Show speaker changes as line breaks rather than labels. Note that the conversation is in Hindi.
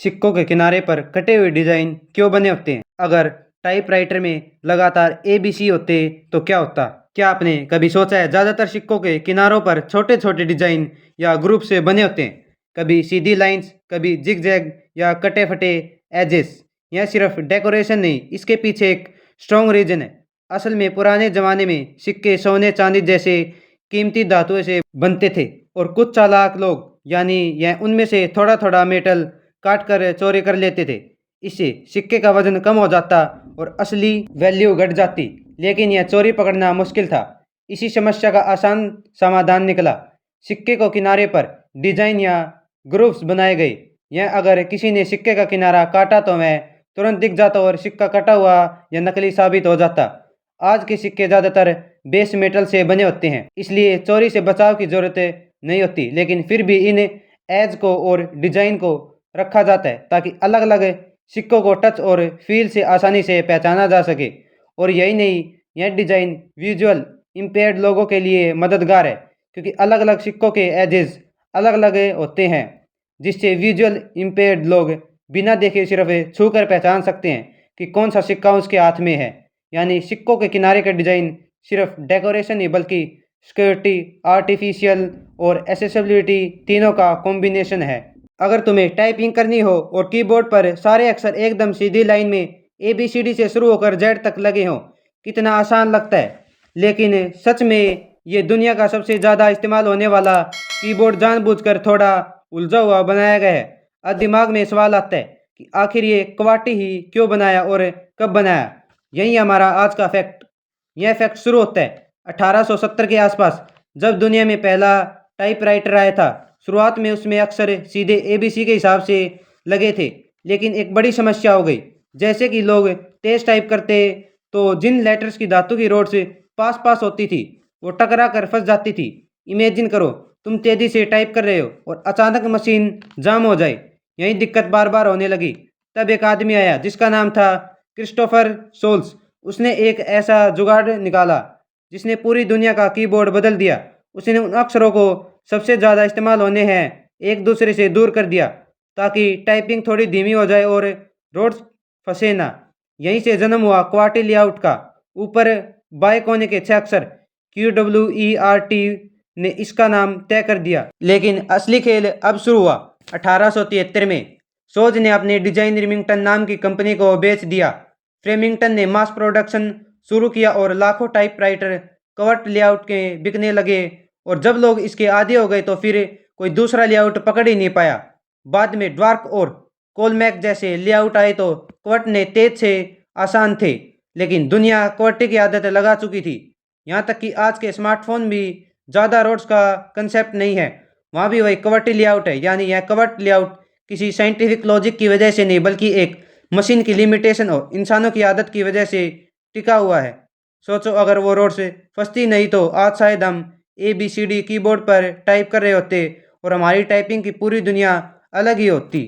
सिक्कों के किनारे पर कटे हुए डिजाइन क्यों बने होते हैं? अगर टाइपराइटर में लगातार ABC होते तो क्या होता? क्या आपने कभी सोचा है ज्यादातर सिक्कों के किनारों पर छोटे छोटे डिजाइन या ग्रुप से बने होते हैं? कभी सीधी लाइंस, कभी जिगजैग या कटे फटे एजेस। यह सिर्फ डेकोरेशन नहीं, इसके पीछे एक स्ट्रॉन्ग रीजन है। असल में पुराने जमाने में सिक्के सोने चांदी जैसे कीमती धातुओं से बनते थे और कुछ चालाक लोग यानी यह उनमें से थोड़ा थोड़ा मेटल काट कर चोरी कर लेते थे। इससे सिक्के का वजन कम हो जाता और असली वैल्यू घट जाती, लेकिन यह चोरी पकड़ना मुश्किल था। इसी समस्या का आसान समाधान निकला। सिक्के को किनारे पर डिजाइन या ग्रुप्स बनाए गए। यह अगर किसी ने सिक्के का किनारा काटा तो वह तुरंत दिख जाता और सिक्का कटा हुआ या नकली साबित हो जाता। आज के सिक्के ज़्यादातर बेस मेटल से बने होते हैं, इसलिए चोरी से बचाव की जरूरत नहीं होती, लेकिन फिर भी इन एज को और डिजाइन को रखा जाता है ताकि अलग अलग सिक्कों को टच और फील से आसानी से पहचाना जा सके। और यही नहीं, यह डिजाइन विजुअल इम्पेयर्ड लोगों के लिए मददगार है, क्योंकि अलग अलग सिक्कों के एजेस अलग अलग होते हैं, जिससे विजुअल इम्पेयर्ड लोग बिना देखे सिर्फ छू कर पहचान सकते हैं कि कौन सा सिक्का उसके हाथ में है। यानी सिक्कों के किनारे का डिजाइन सिर्फ डेकोरेशन नहीं बल्कि सिक्योरिटी, आर्टिफिशियल और एसेसिबिलिटी तीनों का कॉम्बिनेशन है। अगर तुम्हें टाइपिंग करनी हो और कीबोर्ड पर सारे अक्षर एकदम सीधी लाइन में ABCD से शुरू होकर Z तक लगे हों, कितना आसान लगता है। लेकिन सच में ये दुनिया का सबसे ज़्यादा इस्तेमाल होने वाला कीबोर्ड जानबूझकर थोड़ा उलझा हुआ बनाया गया है। अब दिमाग में सवाल आता है कि आखिर ये क्वार्टी ही क्यों बनाया और कब बनाया। यही हमारा आज का फैक्ट। यह फैक्ट शुरू होता है 1870 के आसपास, जब दुनिया में पहला टाइपराइटर आया था। शुरुआत में उसमें अक्षर सीधे ABC के हिसाब से लगे थे, लेकिन एक बड़ी समस्या हो गई। जैसे कि लोग तेज टाइप करते तो जिन लेटर्स की धातु की रोड से पास पास होती थी वो टकरा कर फंस जाती थी। इमेजिन करो, तुम तेजी से टाइप कर रहे हो और अचानक मशीन जाम हो जाए। यही दिक्कत बार बार होने लगी। तब एक आदमी आया जिसका नाम था क्रिस्टोफर सोल्स। उसने एक ऐसा जुगाड़ निकाला जिसने पूरी दुनिया का कीबोर्ड बदल दिया। उसने उन अक्षरों को सबसे ज़्यादा इस्तेमाल होने हैं एक दूसरे से दूर कर दिया, ताकि टाइपिंग थोड़ी धीमी हो जाए और रोड्स फंसे ना। यहीं से जन्म हुआ क्वार्टी लेआउट का। ऊपर बाएं कोने के 6 अक्षर QWERT ने इसका नाम तय कर दिया। लेकिन असली खेल अब शुरू हुआ 1873 में। सोज ने अपने डिजाइन रिमिंगटन नाम की कंपनी को बेच दिया। फ्रेमिंगटन ने मास प्रोडक्शन शुरू किया और लाखों टाइपराइटर कवर्ट लेआउट के बिकने लगे। और जब लोग इसके आदी हो गए तो फिर कोई दूसरा लेआउट पकड़ ही नहीं पाया। बाद में ड्वार्क और कोलमैक जैसे लेआउट आए तो कवर्ट ने तेज से आसान थे, लेकिन दुनिया कवर्टी की आदत लगा चुकी थी। यहाँ तक कि आज के स्मार्टफोन भी ज़्यादा रोड्स का कंसेप्ट नहीं है, वहाँ भी वही कवर्टी लेआउट है। यानी यह कवर्ट लेआउट किसी साइंटिफिक लॉजिक की वजह से नहीं, बल्कि एक मशीन की लिमिटेशन और इंसानों की आदत की वजह से टिका हुआ है। सोचो, अगर वो रोड से फंसती नहीं तो आज शायद हम ABCD कीबोर्ड पर टाइप कर रहे होते और हमारी टाइपिंग की पूरी दुनिया अलग ही होती।